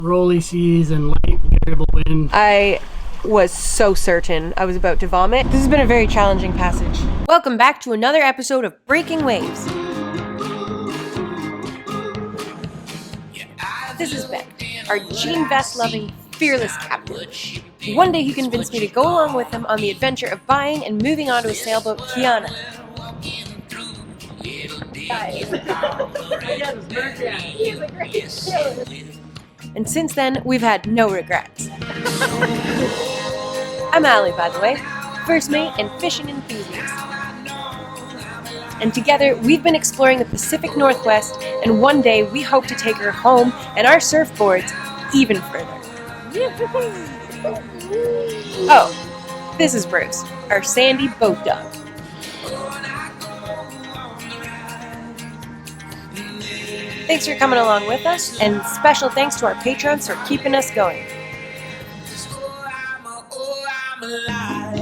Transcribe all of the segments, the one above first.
rolly seas and light variable wind. I was so certain I was about to vomit. This has been a very challenging passage. Welcome back to another episode of Breaking Waves. This is Ben, our jean vest loving, fearless captain. One day he convinced me to go along with him on the adventure of buying and moving onto a sailboat, Kiana. And since then, we've had no regrets. I'm Allie, by the way, first mate and fishing enthusiast. And together, we've been exploring the Pacific Northwest, and one day we hope to take her home and our surfboards even further. Oh, this is Bruce, our sandy boat dog. Thanks for coming along with us, and special thanks to our patrons for keeping us going.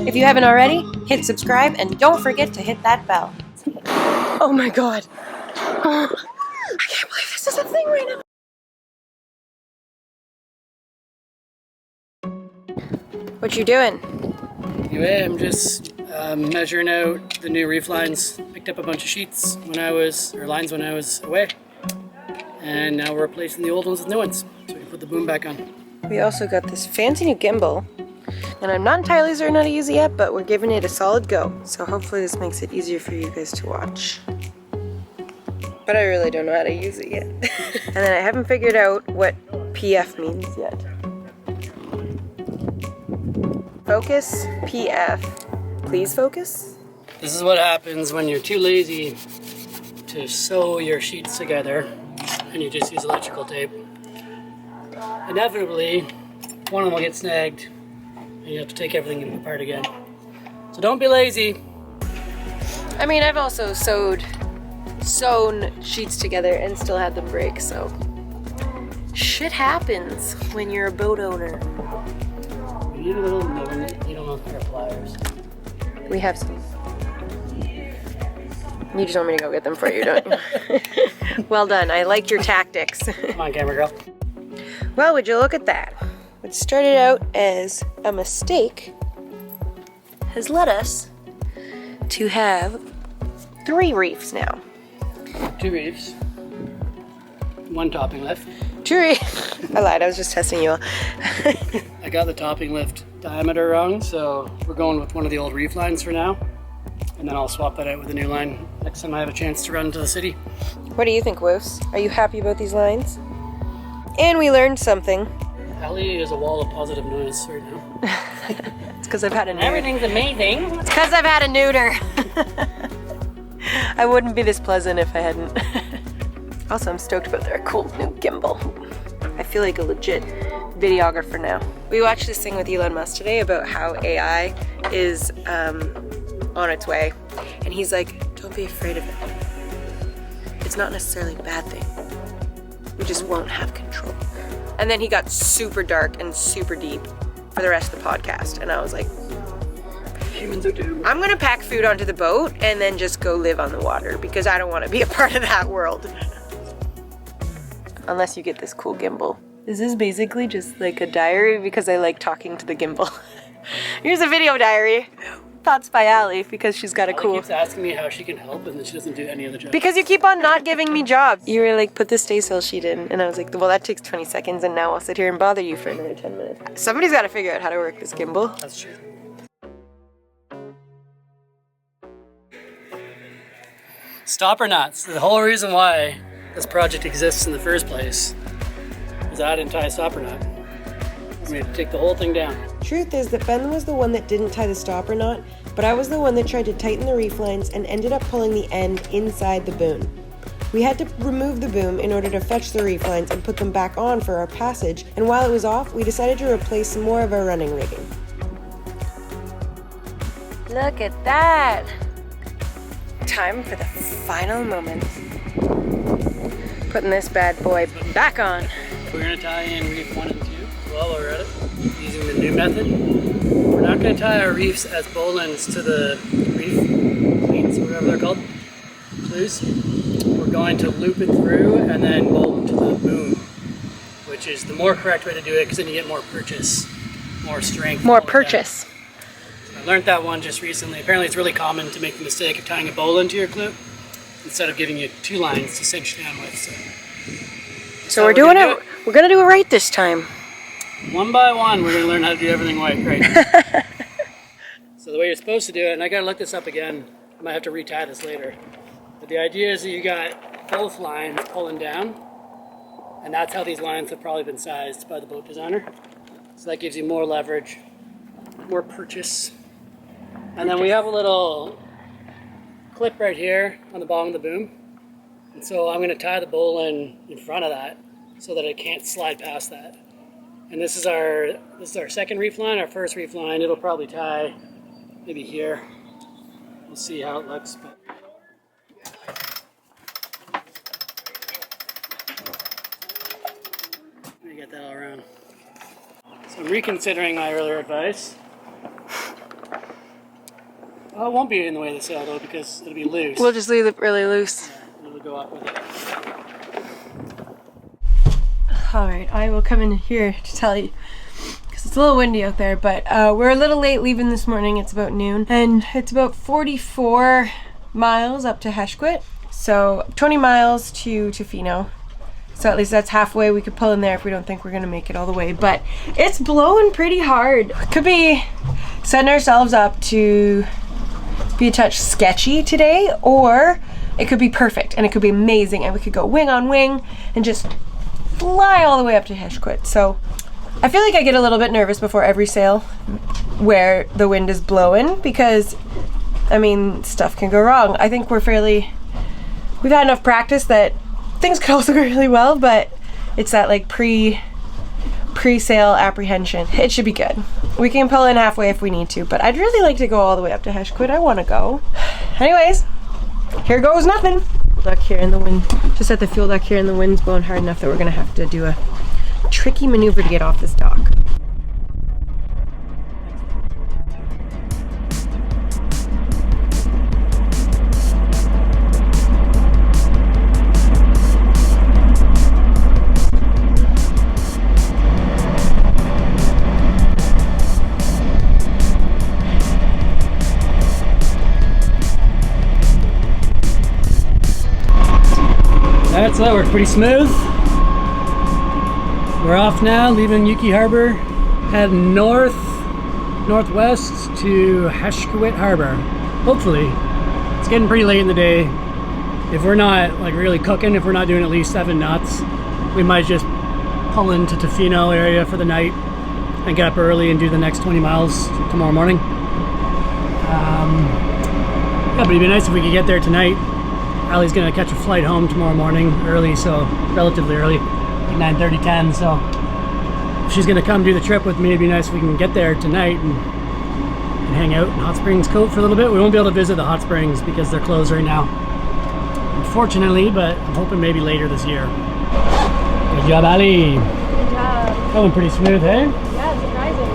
If you haven't already, hit subscribe and don't forget to hit that bell. Oh my god. Oh, I can't believe this is a thing right now. What you doing? Anyway, I'm just measuring out the new reef lines. Picked up a bunch of sheets when I was away. And now we're replacing the old ones with new ones, so we can put the boom back on. We also got this fancy new gimbal, and I'm not entirely certain how to use it yet, but we're giving it a solid go, so hopefully this makes it easier for you guys to watch. But I really don't know how to use it yet. And then I haven't figured out what PF means yet. Focus, PF. Please focus? This is what happens when you're too lazy to sew your sheets together and you just use electrical tape. Inevitably, one of them will get snagged and you have to take everything apart again. So don't be lazy. I mean, I've also sewn sheets together and still had them break, so shit happens when you're a boat owner. You need a little knowing that you don't have a pair of pliers. We have some. You just want me to go get them for you, don't you? Well done. I like your tactics. Come on, camera girl. Well, would you look at that? What started out as a mistake has led us to have 3 reefs now. 2 reefs. 1 topping lift. 2 reefs. I lied. I was just testing you all. I got the topping lift diameter wrong, so we're going with one of the old reef lines for now. And then I'll swap that out with a new line next time I have a chance to run to the city. What do you think, Woofs? Are you happy about these lines? And we learned something. Allie is a wall of positive noise right now. It's because I've had a neuter. Everything's amazing. It's because I've had a neuter. I wouldn't be this pleasant if I hadn't. Also, I'm stoked about their cool new gimbal. I feel like a legit videographer now. We watched this thing with Elon Musk today about how AI is on its way. And he's like, don't be afraid of it. It's not necessarily a bad thing. We just won't have control. And then he got super dark and super deep for the rest of the podcast. And I was like, Humans are doomed. I'm gonna pack food onto the boat and then just go live on the water because I don't want to be a part of that world. Unless you get this cool gimbal. This is basically just like a diary because I like talking to the gimbal. Here's a video diary. Thoughts by Allie because she's got a cool. Allie keeps asking me how she can help and then she doesn't do any of the jobs. Because you keep on not giving me jobs. You were like, put the stay sail sheet in. And I was like, well, that takes 20 seconds and now I'll sit here and bother you for another 10 minutes. Somebody's got to figure out how to work this gimbal. That's true. Stopper knots. The whole reason why this project exists in the first place is I didn't tie a stopper knot. I'm going to take the whole thing down. Truth is that Ben was the one that didn't tie the stopper knot, but I was the one that tried to tighten the reef lines and ended up pulling the end inside the boom. We had to remove the boom in order to fetch the reef lines and put them back on for our passage, and while it was off, we decided to replace some more of our running rigging. Look at that! Time for the final moment. Putting this bad boy back on. We're going to tie in reef 1 and 2 while we're at it, using the new method. We're not going to tie our reefs as bowlines to the reef cleats, or whatever they're called, clues. We're going to loop it through and then bowl them to the boom, which which is the more correct way to do it, because then you get more purchase, more strength. More purchase. I learned that one just recently. Apparently it's really common to make the mistake of tying a bowl into your clue instead of giving you 2 lines to cinch down with. So we're doing it. We're gonna do it right this time. One by one, we're gonna learn how to do everything right. So the way you're supposed to do it, and I gotta look this up again. I might have to retie this later. But the idea is that you got both lines pulling down, and that's how these lines have probably been sized by the boat designer. So that gives you more leverage, more purchase. And then we have a little clip right here on the bottom of the boom. And so I'm going to tie the bowline in front of that so that it can't slide past that. And this is our second reef line, our first reef line. It'll probably tie maybe here. We'll see how it looks. But let me get that all around. So I'm reconsidering my earlier advice. Oh, it won't be in the way of the sail though, because it'll be loose. We'll just leave it really loose. Yeah, it'll go up with it. Alright, I will come in here to tell you, because it's a little windy out there, but we're a little late leaving this morning. It's about noon, and it's about 44 miles up to Hesquiaht, so 20 miles to Tofino. So at least that's halfway. We could pull in there if we don't think we're gonna make it all the way, but it's blowing pretty hard. Could be setting ourselves up to be a touch sketchy today, or it could be perfect and it could be amazing and we could go wing on wing and just fly all the way up to Hesquiaht. So I feel like I get a little bit nervous before every sail where the wind is blowing, because I mean, stuff can go wrong. I think we've had enough practice that things could also go really well, but it's that like pre-sail apprehension. It should be good. We can pull in halfway if we need to, but I'd really like to go all the way up to Hesquiaht. I want to go. Anyways, here goes nothing. Duck here in the wind. Just at the fuel deck here, and the wind's blowing hard enough that we're gonna have to do a tricky maneuver to get off this dock. That's it, we're pretty smooth. We're off now, leaving Yuki Harbor, heading northwest to Hesquiaht Harbor. Hopefully. It's getting pretty late in the day. If we're not like really cooking, if we're not doing at least 7 knots, we might just pull into Tofino area for the night and get up early and do the next 20 miles tomorrow morning. Yeah, but it'd be nice if we could get there tonight. Allie's gonna catch a flight home tomorrow morning early, so relatively early, like 9:30, 10. So if she's gonna come do the trip with me, it'd be nice if we can get there tonight and hang out in Hot Springs Cove for a little bit. We won't be able to visit the hot springs because they're closed right now, unfortunately, but I'm hoping maybe later this year. Good job, Allie. Good job. Going pretty smooth, hey? Yeah, surprising.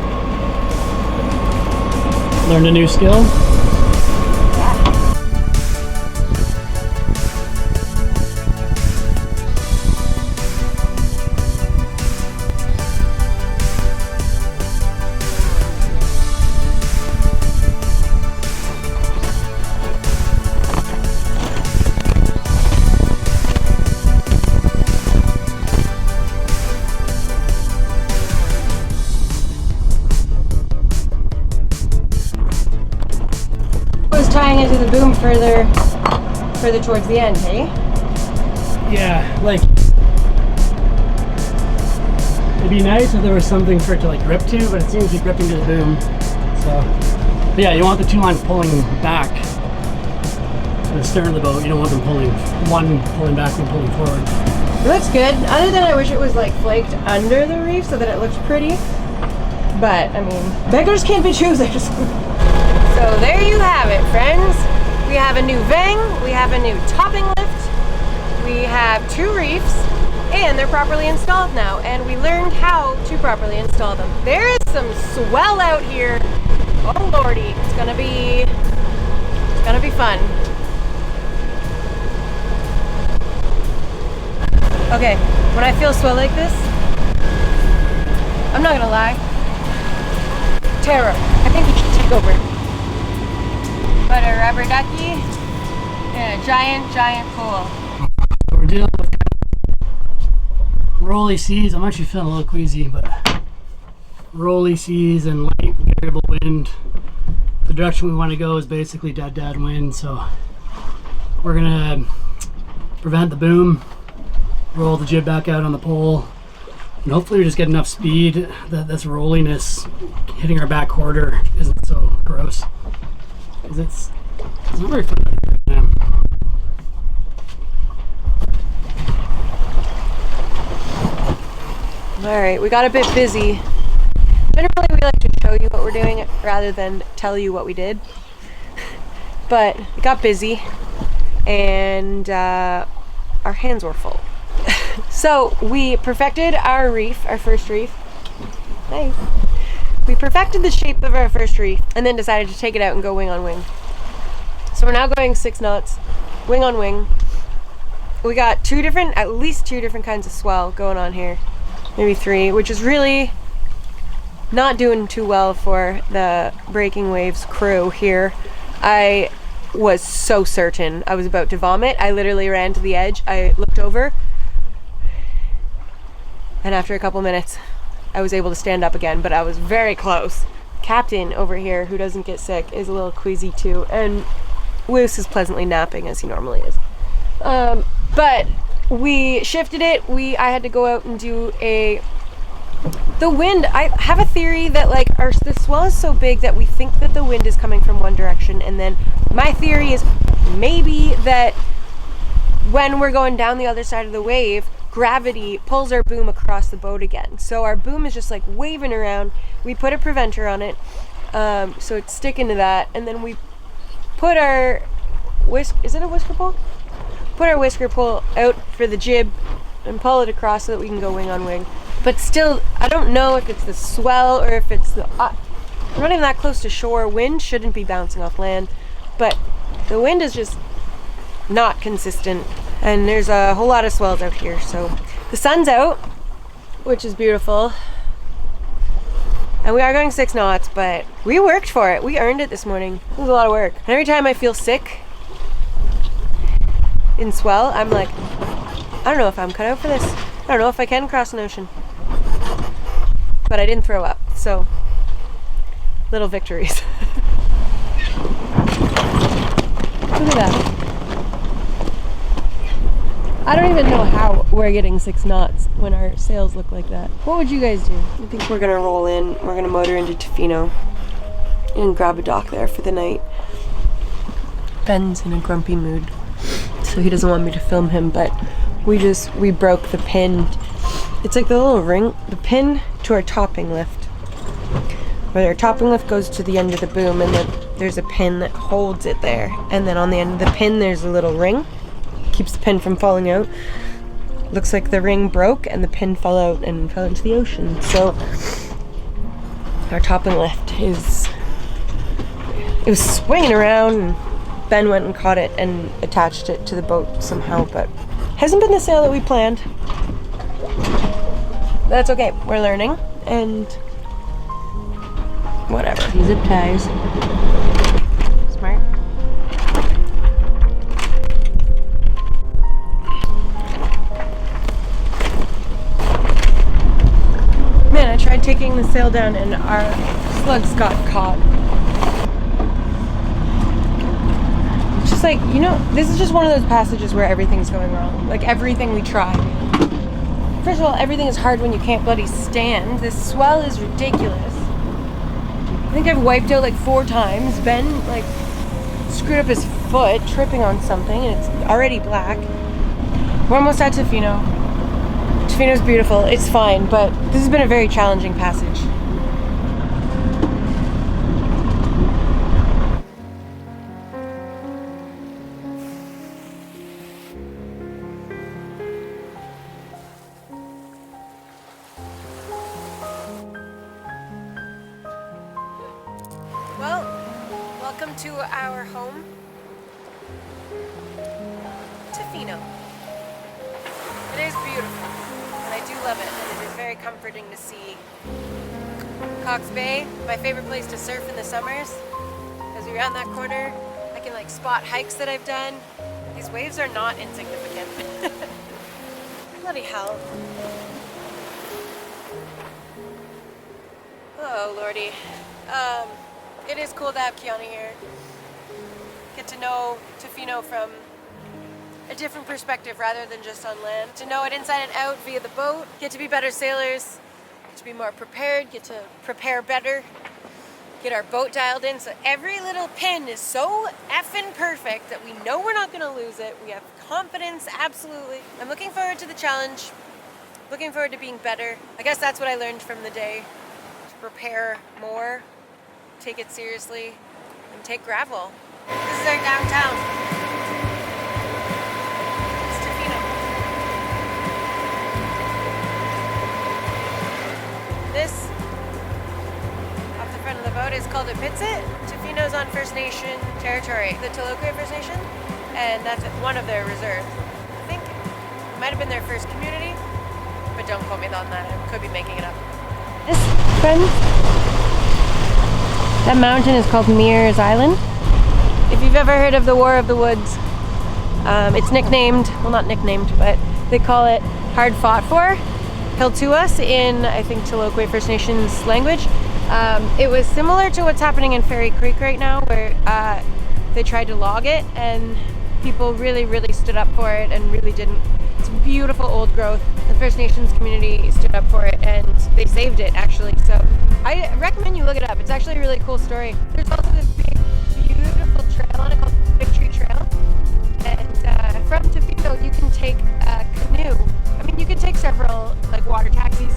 Learned a new skill. Tying into the boom further towards the end, hey? Yeah, like it'd be nice if there was something for it to like grip to, but it seems to be gripping to the boom. So, but yeah, you want the 2 lines pulling back to the stern of the boat. You don't want them pulling back and pulling forward. It looks good. Other than I wish it was like flaked under the reef so that it looks pretty. But I mean, beggars can't be choosers. So there you have it, friends. We have a new vang, we have a new topping lift, we have 2 reefs, and they're properly installed now, and we learned how to properly install them. There is some swell out here. Oh lordy, it's gonna be fun. Okay, when I feel swell like this, not gonna lie. Terror. I think we should take over. But a rubber ducky and a giant pool. We're dealing with rolly seas. I'm actually feeling a little queasy, but rolly seas and light variable wind. The direction we want to go is basically dead wind, so we're gonna prevent the boom, roll the jib back out on the pole, and hopefully we just get enough speed that this rolliness hitting our back quarter isn't so gross. Because it's not very fun right now. Alright, we got a bit busy. Generally we like to show you what we're doing rather than tell you what we did. But it got busy and our hands were full. So we perfected our reef, our first reef. Hey. We perfected the shape of our first reef and then decided to take it out and go wing on wing. So we're now going 6 knots, wing on wing. We got at least two different kinds of swell going on here. Maybe 3, which is really not doing too well for the Breaking Waves crew here. I was so certain I was about to vomit. I literally ran to the edge. I looked over, and after a couple minutes, I was able to stand up again, but I was very close. Captain over here, who doesn't get sick, is a little queasy too, and Woos is pleasantly napping as he normally is. But we shifted it. I had to go out and do the wind. I have a theory that like the swell is so big that we think that the wind is coming from one direction, and then my theory is maybe that when we're going down the other side of the wave, gravity pulls our boom across the boat again. So our boom is just like waving around. We put a preventer on it, so it's sticking to that, and then we put our is it a whisker pole? Put our whisker pole out for the jib and pull it across so that we can go wing on wing. But still, I don't know if it's the swell or if it's the... I'm not even that close to shore. Wind shouldn't be bouncing off land, but the wind is just not consistent. And there's a whole lot of swells out here. So the sun's out, which is beautiful. And we are going 6 knots, but we worked for it. We earned it this morning. It was a lot of work. And every time I feel sick in swell, I'm like, I don't know if I'm cut out for this. I don't know if I can cross an ocean. But I didn't throw up, so little victories. Look at that. I don't even know how we're getting 6 knots when our sails look like that. What would you guys do? I think we're gonna roll in. We're gonna motor into Tofino and grab a dock there for the night. Ben's in a grumpy mood, so he doesn't want me to film him, but we broke the pin. It's like the little ring, the pin to our topping lift. Where our topping lift goes to the end of the boom, and then there's a pin that holds it there. And then on the end of the pin, there's a little ring. Keeps the pin from falling out. Looks like the ring broke and the pin fell out and fell into the ocean. So our topping lift it was swinging around, and Ben went and caught it and attached it to the boat somehow, but hasn't been the sail that we planned. That's okay, we're learning, and whatever. Zip ties. Smart. Man, I tried taking the sail down and our slugs got caught. It's just like, you know, this is just one of those passages where everything's going wrong. Like everything we try. First of all, everything is hard when you can't bloody stand. This swell is ridiculous. I think I've wiped out like 4 times. Ben like screwed up his foot tripping on something and it's already black. We're almost at Tofino. Tofino's beautiful, it's fine, but this has been a very challenging passage. Well, welcome to our home, Tofino. It is beautiful, and I do love it, and it is very comforting to see Cox Bay, my favorite place to surf in the summers. Because around that corner, I can like spot hikes that I've done. These waves are not insignificant. Bloody hell. Oh lordy. It is cool to have Kiana here. Get to know Tofino from a different perspective rather than just on land. To know it inside and out via the boat. Get to be better sailors. Get to be more prepared. Get to prepare better. Get our boat dialed in so every little pin is so effing perfect that we know we're not gonna lose it. We have confidence, absolutely. I'm looking forward to the challenge. Looking forward to being better. I guess that's what I learned from the day. To prepare more, take it seriously, and take gravel. This is our downtown. It's Tofino. This, off the front of the boat, is called a pitsit. Tofino's on First Nation territory, the Ucluelet First Nation, and that's one of their reserves. I think it might have been their first community, but don't quote me on that. I could be making it up. This, friends, that mountain is called Mears Island. If you've ever heard of the War of the Woods, it's nicknamed, well not nicknamed, but they call it Hard Fought For, Hiltuas in, I think, Ucluelet First Nations language. It was similar to what's happening in Fairy Creek right now, where they tried to log it and people really, really stood up for it and really didn't. It's beautiful old growth. The First Nations community stood up for it and they saved it, actually. So I recommend you look it up. It's actually a really cool story. There's also this big, beautiful trail on it called Big Tree Trail. And from Tofino, you can take a canoe. I mean, you can take several like water taxis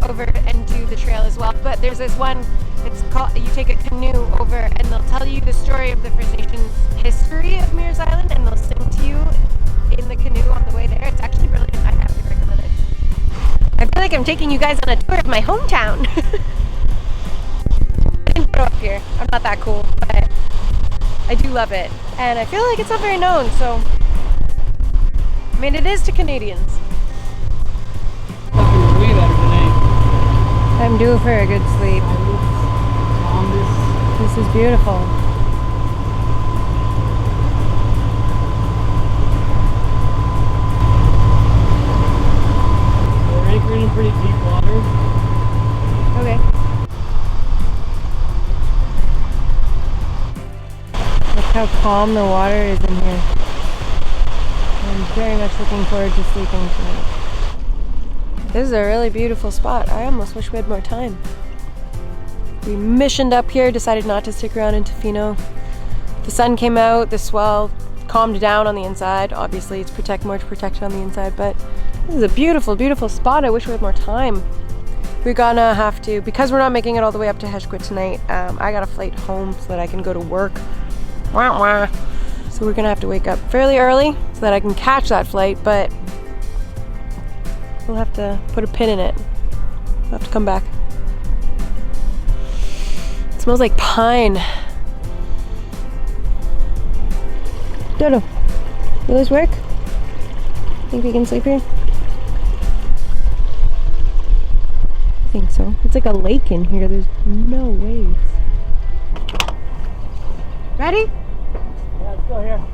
over and do the trail as well. But there's this one, it's called, you take a canoe over and they'll tell you the story of the First Nations history of Mears Island, and they'll sing to you in the canoe on the way there. It's actually brilliant. I highly recommend it. I feel like I'm taking you guys on a tour of my hometown. I didn't grow up here. I'm not that cool, but I do love it. And I feel like it's not very known, so I mean, it is to Canadians. I'm due for a good sleep. This is beautiful. We're anchored in pretty deep water. Okay. Look how calm the water is in here. I'm very much looking forward to sleeping tonight. This is a really beautiful spot. I almost wish we had more time. We missioned up here, decided not to stick around in Tofino. The sun came out, the swell calmed down on the inside. Obviously it's more protected on the inside, but this is a beautiful, beautiful spot. I wish we had more time. We're gonna have to, because we're not making it all the way up to Hesquiaht tonight, I got a flight home so that I can go to work. Wah, wah. So we're gonna have to wake up fairly early so that I can catch that flight, but we'll have to put a pin in it. We'll have to come back. It smells like pine. Dodo, will this work? Think we can sleep here? I think so. It's like a lake in here. There's no waves. Ready? Yeah, let's go here.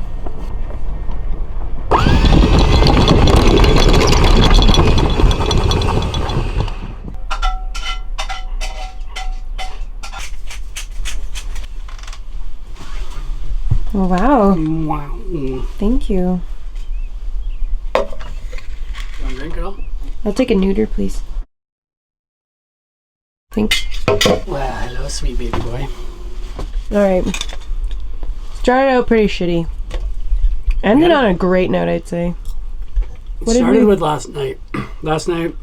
Wow. Wow. Thank you. You want to drink it all? I'll take a neuter, please. Thanks. Well, hello, sweet baby boy. Alright. Started out pretty shitty. Ended on a great note, I'd say. It started with last night. Last night,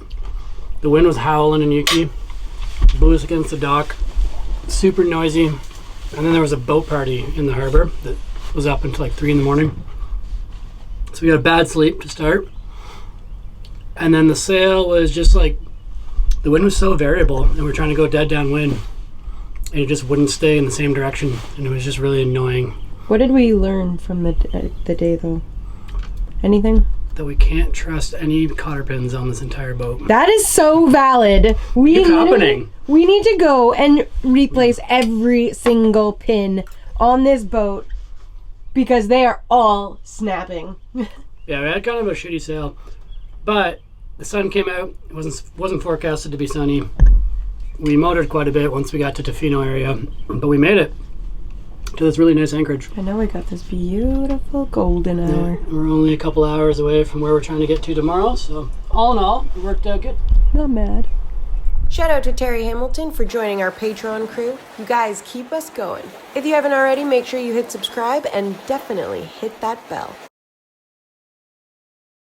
the wind was howling in Yuki. Blew us against the dock. Super noisy. And then there was a boat party in the harbor that was up until like 3 in the morning. So we got a bad sleep to start. And then the sail was just like, the wind was so variable and we're trying to go dead downwind. And it just wouldn't stay in the same direction. And it was just really annoying. What did we learn from the day though? Anything? that we can't trust any cotter pins on this entire boat. That is so valid. It's happening. We need to go and replace every single pin on this boat because they are all snapping. Yeah, we had kind of a shitty sail, but the sun came out. It wasn't forecasted to be sunny. We motored quite a bit once we got to Tofino area, but we made it to this really nice anchorage. I know we got this beautiful golden hour. Yeah, we're only a couple hours away from where we're trying to get to tomorrow, so all in all, it worked out good. Not mad. Shout out to Terry Hamilton for joining our Patreon crew. You guys keep us going. If you haven't already, make sure you hit subscribe and definitely hit that bell.